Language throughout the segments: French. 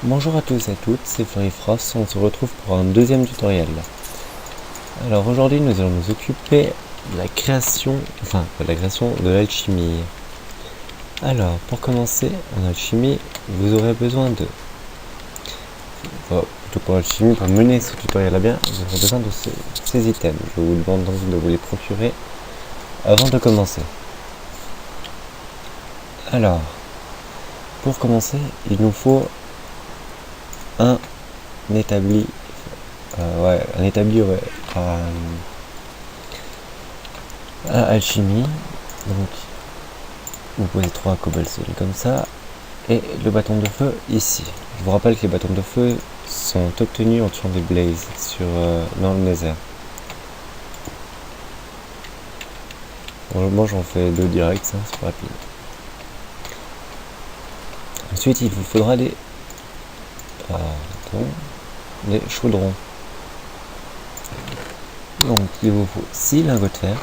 Bonjour à tous et à toutes, c'est Flurryfrost, on se retrouve pour un deuxième tutoriel. Alors aujourd'hui nous allons nous occuper de la création, de l'alchimie. Alors pour commencer en alchimie, vous aurez besoin de... plutôt pour l'alchimie, pour mener ce tutoriel à bien, vous aurez besoin de ces items. Je vous demande donc de vous les procurer avant de commencer. Alors, pour commencer, il nous faut un établi à alchimie. Donc vous posez 3 cobblestone comme ça et le bâton de feu ici. Je vous rappelle que les bâtons de feu sont obtenus en tuant des blazes dans le nether. Moi j'en fais 2 directs, ça c'est rapide. Ensuite il vous faudra des chaudrons. Donc il vous faut 6 lingots de fer.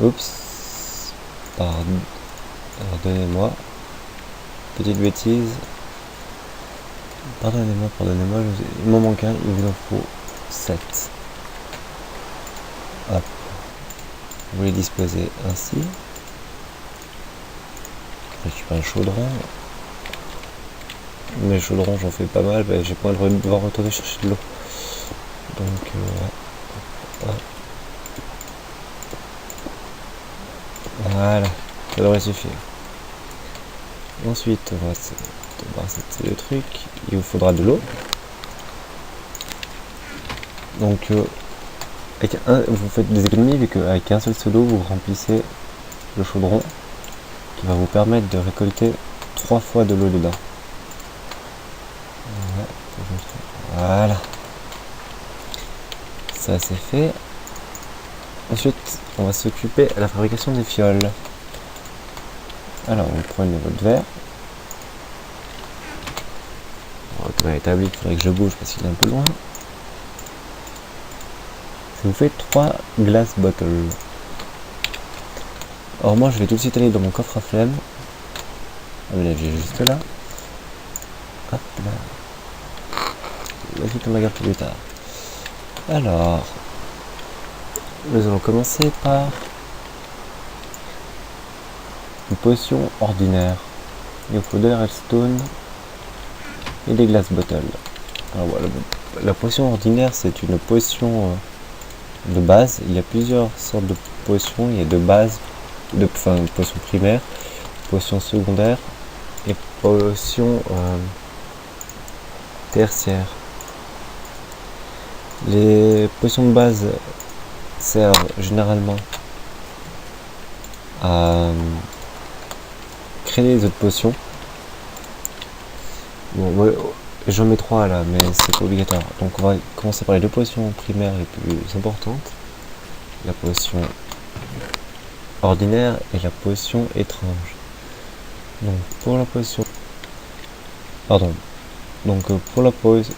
Oups, pardonnez-moi, petite bêtise. Pardonnez-moi, il m'en manque un, il vous en faut 7. Hop, vous les disposez ainsi. Je récupère un chaudron. Mais chaudron j'en fais pas mal, j'ai pas le devoir retourner chercher de l'eau. Donc voilà, ça devrait suffire. Ensuite on va débarrasser le truc, il vous faudra de l'eau. Donc vous faites des économies vu qu'avec un seul seau d'eau vous remplissez le chaudron qui va vous permettre de récolter 3 fois de l'eau dedans. Voilà, ça c'est fait. Ensuite on va s'occuper de la fabrication des fioles. Alors vous prenez votre verre. On va retourner à l'établi, il faudrait que je bouge parce qu'il est un peu loin. Ça vous fait 3 glass bottles. Alors moi je vais tout de suite aller dans mon coffre à flemme. Ah mais là j'ai juste là. Hop là. La suite on la garde plus tard. Alors, nous allons commencer par une potion ordinaire. Il nous faut de la redstone et des glass bottles. Alors voilà, la potion ordinaire c'est une potion de base. Il y a plusieurs sortes de potions. Il y a de base, potion primaire, potion secondaire et potion tertiaire. Les potions de base servent généralement à créer les autres potions. Bon, ouais, j'en mets 3 là, mais c'est pas obligatoire. Donc on va commencer par les 2 potions primaires les plus importantes. La potion ordinaire et la potion étrange. Donc pour la potion... pour la potion...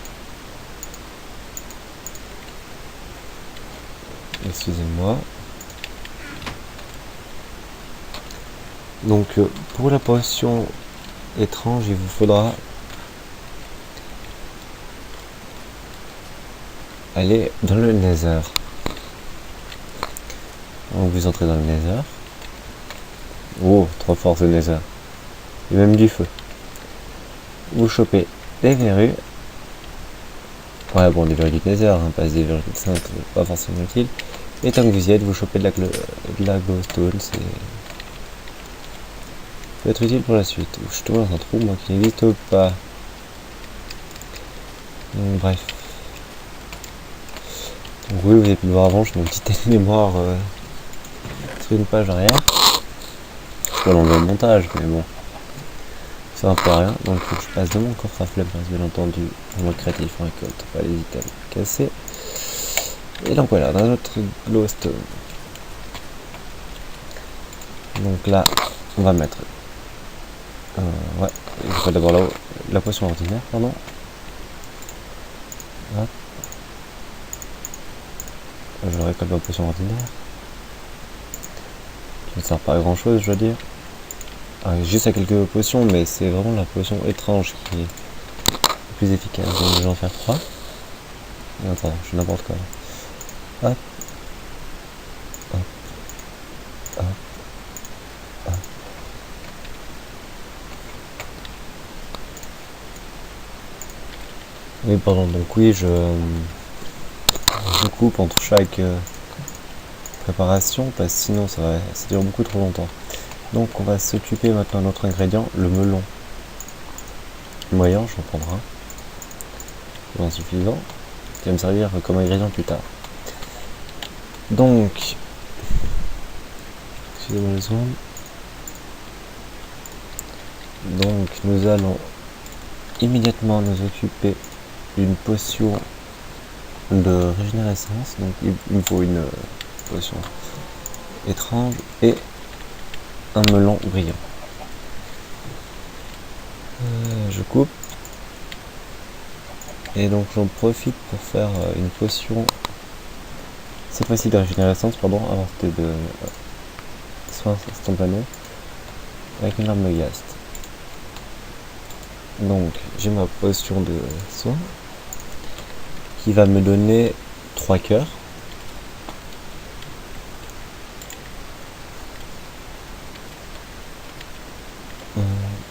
Excusez-moi. Donc pour la potion étrange, il vous faudra aller dans le nether. Donc vous entrez dans le nether. Oh, trop fort ce nether. Il y a même du feu. Vous chopez des verrues. Ouais bon, des verrues du nether, hein, pas des verrues simples, pas forcément utile. Et tant que vous y êtes, vous chopez de la glowstone, c'est... peut être utile pour la suite. Je suis tombé dans un trou, moi, qui n'existe pas. Donc, bref. Donc oui, vous avez pu le voir avant, je mets une petite mémoire sur une page arrière. Je peux l'enlever au montage, mais bon. Ça va pas rien. Donc il faut que je passe de mon coffre à flemme, bien entendu. En mode créatif, on récolte pas les items cassés. Et donc voilà, on a notre glowstone. Donc là, on va mettre... il faut d'abord la potion ordinaire, pardon. Hop. Je récolte ma potion ordinaire. Qui ne sert pas à grand chose, je dois dire. Juste à quelques potions, mais c'est vraiment la potion étrange qui est plus efficace. Donc je vais en faire 3. Attends, je fais n'importe quoi. Hop. Hop. Hop. Hop. Oui, pardon, donc oui, je coupe entre chaque préparation, parce que sinon ça dure beaucoup trop longtemps. Donc on va s'occuper maintenant de notre ingrédient, le melon moyen, j'en prendrai un. C'est insuffisant, qui va me servir comme ingrédient plus tard. Donc, excusez-moi une seconde. Donc nous allons immédiatement nous occuper d'une potion de régénérescence. Donc il me faut une potion étrange et un melon brillant. Je coupe. Et donc j'en profite pour faire une potion, cette fois-ci de régénérescence, pardon, avant c'était de soin instantané, avec une arme de Ghast. Donc j'ai ma potion de soin, qui va me donner 3 cœurs.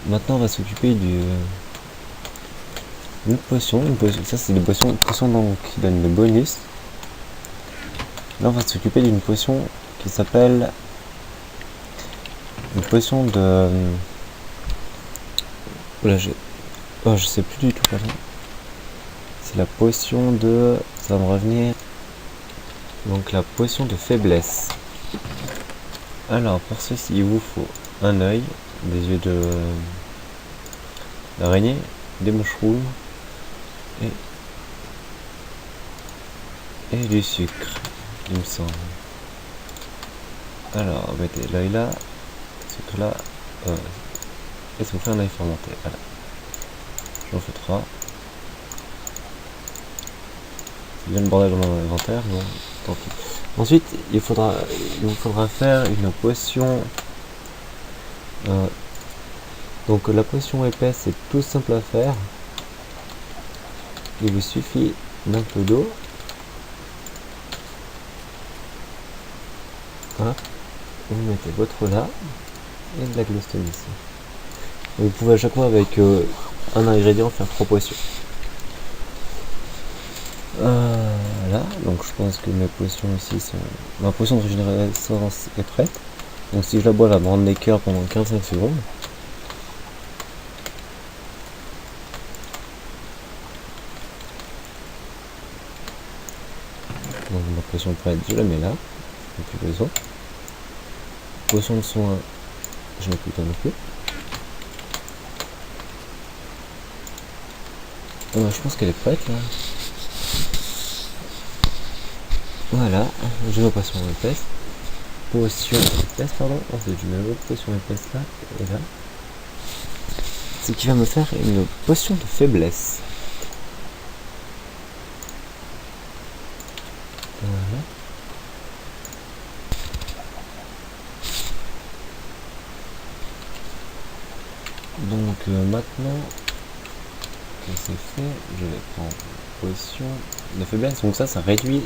Maintenant on va s'occuper d'une potion, ça c'est des potions donc, qui donnent des bonus. Là on va s'occuper d'une potion qui s'appelle une potion de... Là je sais plus du tout quoi. C'est la potion de... ça va me revenir. Donc la potion de faiblesse. Alors pour ceci il vous faut un œil, des yeux d'araignée, des mushrooms et du sucre, il me semble. Alors mettez l'œil là, sucre là, et ça vous fait un œil fermenté. Voilà. J'en fais 3. C'est bien le bordel dans mon inventaire, bon, tant pis. Ensuite, il vous faudra faire une potion. Donc la potion épaisse, c'est tout simple à faire. Il vous suffit d'un peu d'eau. Hop. Et vous mettez votre là et de la glowstone ici. Vous pouvez à chaque fois avec un ingrédient faire 3 potions. Voilà, donc je pense que mes potions ici sont... Ma potion de régénérescence est prête. Donc si je la bois, elle va me rendre des cœurs pendant 15 secondes. Donc ma potion est prête, je la mets là. Je n'ai plus besoin. Potion de soin, je n'ai plus besoin non plus. Je pense qu'elle est prête là. Voilà, j'ai ma potion épaisse. Potion épaisse, pardon. Ensuite, je mets l'autre potion épaisse là et là. Ce qui va me faire une potion de faiblesse. Voilà. Donc maintenant que c'est fait, je vais prendre une potion de faiblesse. Donc ça réduit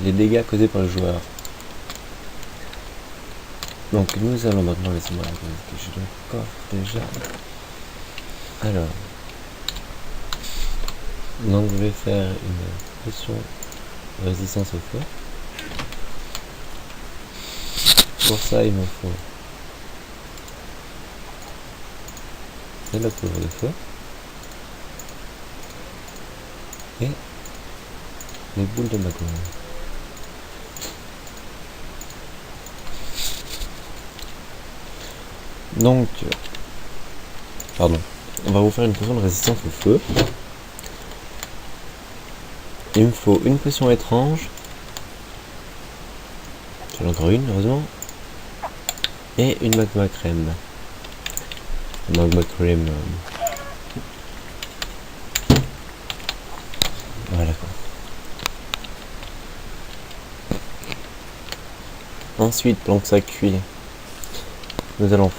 les dégâts causés par le joueur. Donc nous allons maintenant, laissez-moi regarder que j'ai le coffre déjà. Alors, donc je vais faire une potion de résistance au feu. Pour ça il me faut de la poudre de feu et les boules de magma. Donc, pardon, on va vous faire une potion de résistance au feu. Il me faut une potion étrange. J'en ai encore une, heureusement. Et une magma crème. Magma crème. Voilà quoi. Ensuite, pendant que ça cuit, nous allons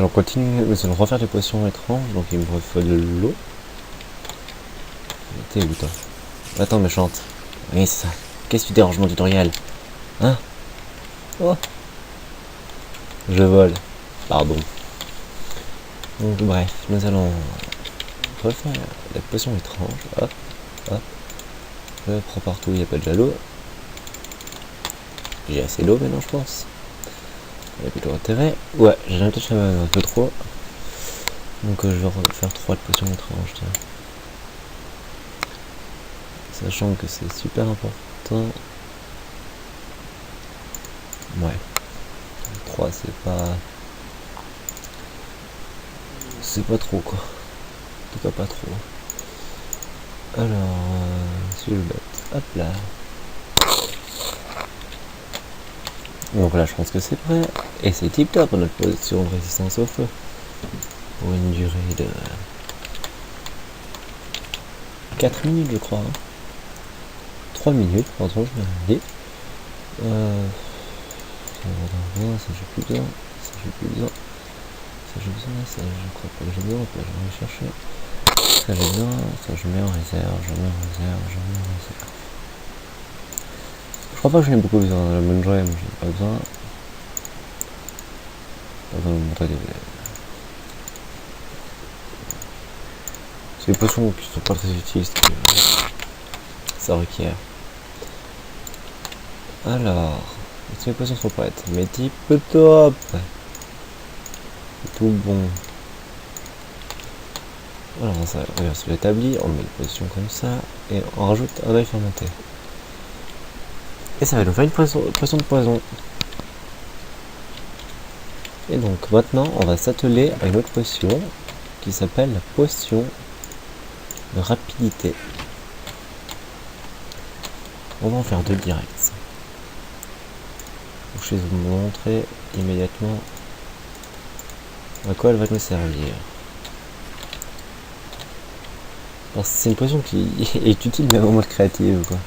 continuer, nous allons refaire des potions étranges, donc il me faut de l'eau. T'es où toi? Attends, méchante. Oui, c'est ça. Qu'est-ce que tu déranges mon tutoriel? Hein? Oh! Je vole. Pardon. Donc bref, nous allons refaire des potions étranges. Hop, hop. Je prends partout, il n'y a pas de l'eau. J'ai assez d'eau maintenant, je pense. Il y a plutôt intérêt. Ouais, j'ai peut-être un peu trop. Donc je vais refaire 3 de potions étranges, tiens. Sachant que c'est super important. Ouais. 3 c'est pas... C'est pas trop quoi. En tout cas pas trop. Alors, si je bête. Hop là. Donc là je pense que c'est prêt. Et c'est tip top notre potion de résistance au feu. Pour une durée de 4 minutes je crois. 3 minutes, pardon, je m'ai dit. Ça j'ai plus besoin. Ça j'ai plus besoin. Ça j'ai besoin, ça je crois pas que j'ai besoin, je vais aller chercher. Ça j'ai besoin, ça je mets en réserve, je mets en réserve, je mets en réserve. Je crois pas que j'en ai beaucoup besoin, la bonne joie, mais j'ai pas besoin. Pas besoin de montrer des... C'est des potions qui sont pas très utiles, ce que ça requiert. Alors, est-ce que les potions sont prêtes? Mais type top! Tout bon. Alors ça regarde sur l'établi, on met une potion comme ça et on rajoute un œil fermenté. Et ça va nous faire une potion de poison. Et donc maintenant on va s'atteler à une autre potion qui s'appelle la potion de rapidité. On va en faire 2 directs. Donc, je vais vous montrer immédiatement à quoi elle va nous servir. C'est une potion qui est utile même en mode créative quoi.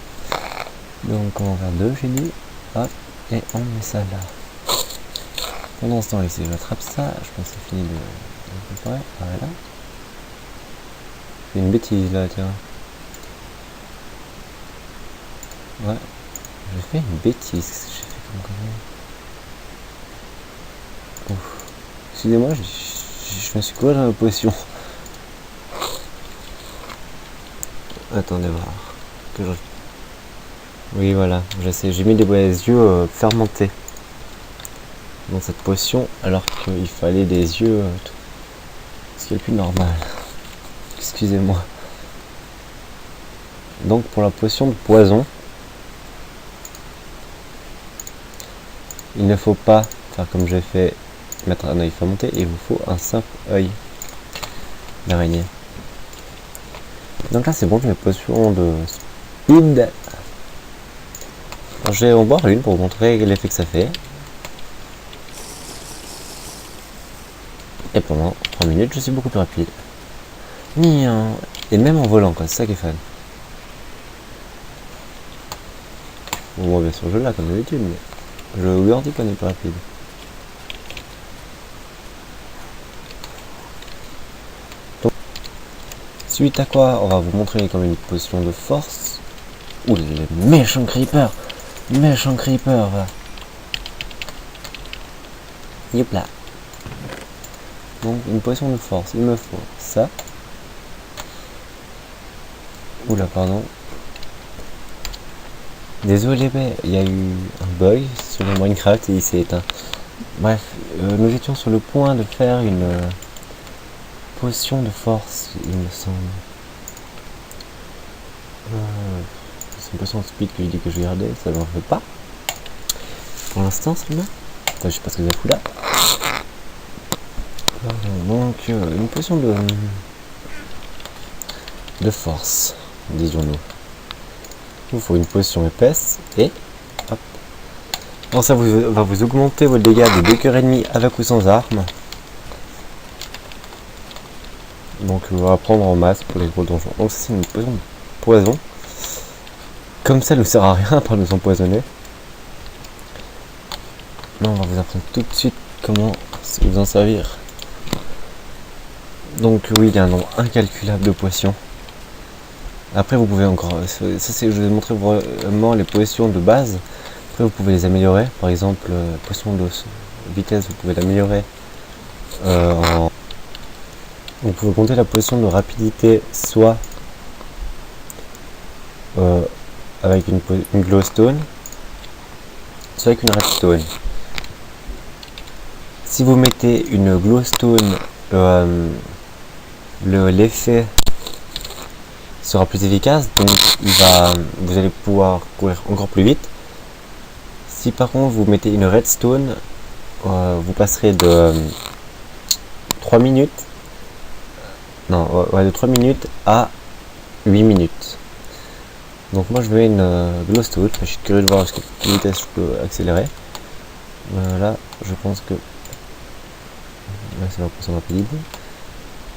Donc on va en faire 2 j'ai dit. Hop, et on met ça là. Pendant ce temps ici j'attrape ça, je pense que c'est fini de préparer. Voilà. J'ai une bêtise là tiens. Ouais. J'ai fait une bêtise. Qu'est-ce que j'ai fait comme connerie? Ouf. Excusez-moi, je me suis couru dans la potion. Attendez voir. Que je... Oui voilà, je sais, j'ai mis des yeux fermentés dans cette potion alors qu'il fallait des yeux ce qui est le plus normal. Excusez-moi. Donc pour la potion de poison, il ne faut pas faire comme j'ai fait, mettre un œil fermenté, il vous faut un simple œil d'araignée. Donc là c'est bon, j'ai mes potions de speed. Alors, je vais en boire une pour vous montrer l'effet que ça fait. Et pendant 3 minutes je suis beaucoup plus rapide. Et même en volant quoi, c'est ça qui est fun. Bon, moi bien sûr je l'ai comme d'habitude, mais je vous garantis qu'on est plus rapide. Donc, suite à quoi on va vous montrer comme une potion de force. Ouh les méchants creepers. Méchant creeper va. Yep là. Donc une potion de force, il me faut ça. Oula pardon. Désolé mais il y a eu un bug sur le Minecraft et il s'est éteint. Bref, nous étions sur le point de faire une potion de force, il me semble. C'est une potion de speed que je dis que je vais garder, ça n'en fait pas. Pour l'instant seulement. Enfin, je sais pas ce que ça fout là. Donc une potion de force, disons-nous. Il vous faut une potion épaisse et hop. Alors ça va vous augmenter vos dégâts de 2 cœurs et demi avec ou sans arme. Donc on va prendre en masse pour les gros donjons. Donc ça c'est une potion de poison. Comme ça ne sert à rien par nous empoisonner. Non, on va vous apprendre tout de suite comment vous en servir. Donc oui, il y a un nombre incalculable de potions. Après vous pouvez encore, ça c'est, je vais vous montrer vraiment les potions de base. Après vous pouvez les améliorer, par exemple potion de vitesse, vous pouvez l'améliorer vous pouvez compter la potion de rapidité soit avec une glowstone, soit avec une redstone. Si vous mettez une glowstone, l'effet sera plus efficace, donc vous allez pouvoir courir encore plus vite. Si par contre vous mettez une redstone, vous passerez de 3 minutes, de 3 minutes à 8 minutes. Donc moi je mets une glowstone, je suis curieux de voir à quelle vitesse je peux accélérer. Là je pense que là c'est ma potion rapide,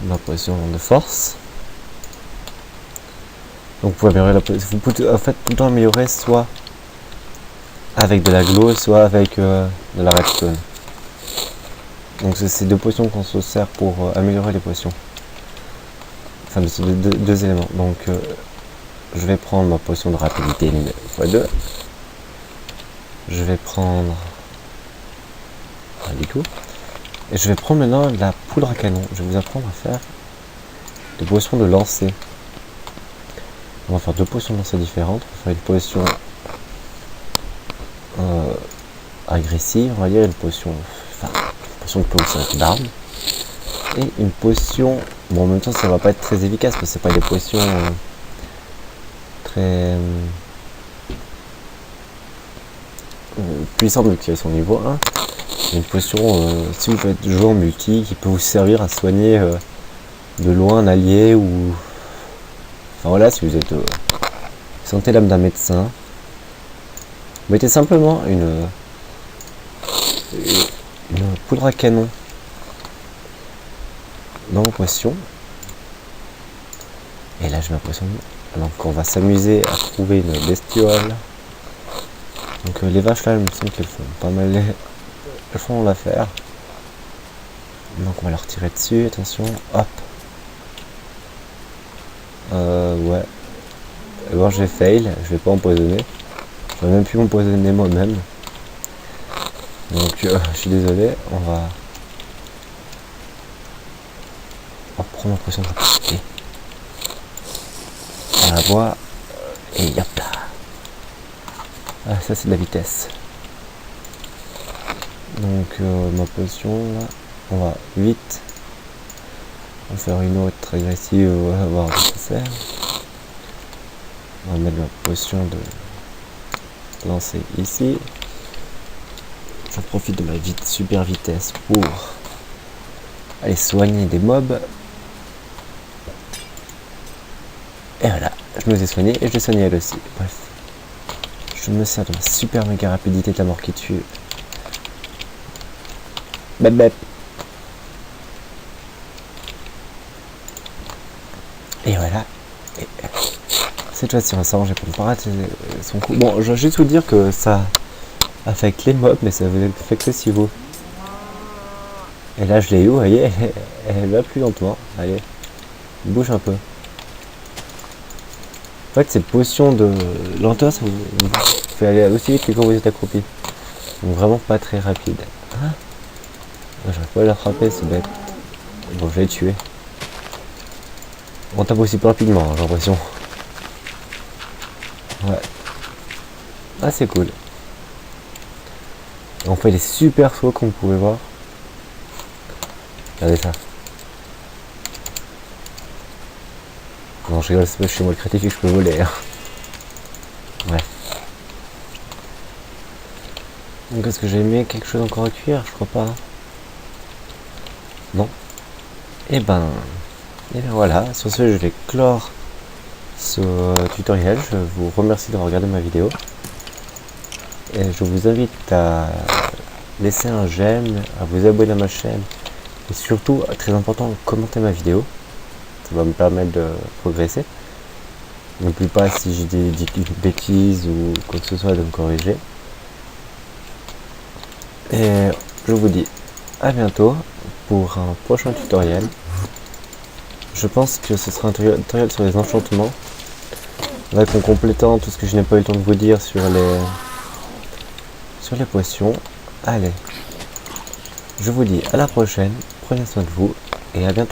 ma potion de force. Donc vous pouvez améliorer la potion, vous pouvez en fait tout le temps améliorer soit avec de la glow, soit avec de la redstone. Donc c'est ces deux potions qu'on se sert pour améliorer les potions. Enfin c'est deux éléments. Donc je vais prendre ma potion de rapidité x2. Je vais prendre du coup. Et je vais prendre maintenant la poudre à canon. Je vais vous apprendre à faire des potions de lancer. On va faire deux potions de lancer différentes. On va faire une potion agressive, on va dire, une potion de potion d'armes. Et une potion. Bon, en même temps, ça va pas être très efficace parce que c'est pas des potions très puissantes qui sont niveau 1. Une potion, si vous faites jouer en multi, qui peut vous servir à soigner de loin un allié ou. Enfin voilà, si vous êtes. Sentez l'âme d'un médecin. Vous mettez simplement une poudre à canon dans vos potions. Et là j'ai l'impression. Donc on va s'amuser à trouver une bestiole. Donc les vaches là, il me semble qu'elles font pas mal. Elles font l'affaire. Donc on va leur tirer dessus, attention, hop. Ouais. D'abord j'ai fail, je vais pas empoisonner. Je vais même plus m'empoisonner moi-même. Donc je suis désolé, on va prendre la potion de rapidité. On la voit et hop là. Ah, ça c'est de la vitesse. Donc ma potion là, on va vite. On va faire une autre agressive, on va voir ce que ça sert. On va mettre la potion de lancer ici. J'en profite de ma super vitesse pour aller soigner des mobs. Et voilà, je me les ai soignés et je les soignais elle aussi. Bref, je me sers de ma super méga rapidité de la mort qui tue. Bep bep. Et voilà. Et cette fois-ci, on va s'arranger pour ne pas rater son coup. Bon, je vais juste vous dire que ça affecte les mobs, mais ça vous affecte aussi vous. Et là, je l'ai eu, vous voyez, elle va plus lentement. Allez, bouge un peu. En fait, cette potion de lenteur, ça vous fait aller aussi vite que quand vous êtes accroupi. Donc vraiment pas très rapide. Hein, j'arrive pas à l'attraper, c'est bête. Bon, je l'ai tué. On tape aussi plus rapidement, hein, j'ai l'impression. Ouais. Ah, c'est cool. On fait des super sauts comme vous pouvez voir. Regardez ça. Non, je rigole, c'est pas chez moi le créatif que je peux voler. Hein. Ouais. Donc est-ce que j'ai mis quelque chose encore à cuire? Je crois pas. Non. Et ben voilà. Sur ce, je vais clore ce tutoriel. Je vous remercie d'avoir regardé ma vidéo. Et je vous invite à laisser un j'aime, à vous abonner à ma chaîne. Et surtout, très important, commenter ma vidéo. Ça va me permettre de progresser. N'oubliez pas si j'ai dit une bêtise ou quoi que ce soit de me corriger. Et je vous dis à bientôt pour un prochain tutoriel. Je pense que ce sera un tutoriel sur les enchantements, avec en complétant tout ce que je n'ai pas eu le temps de vous dire sur les potions. Allez, je vous dis à la prochaine, prenez soin de vous et à bientôt.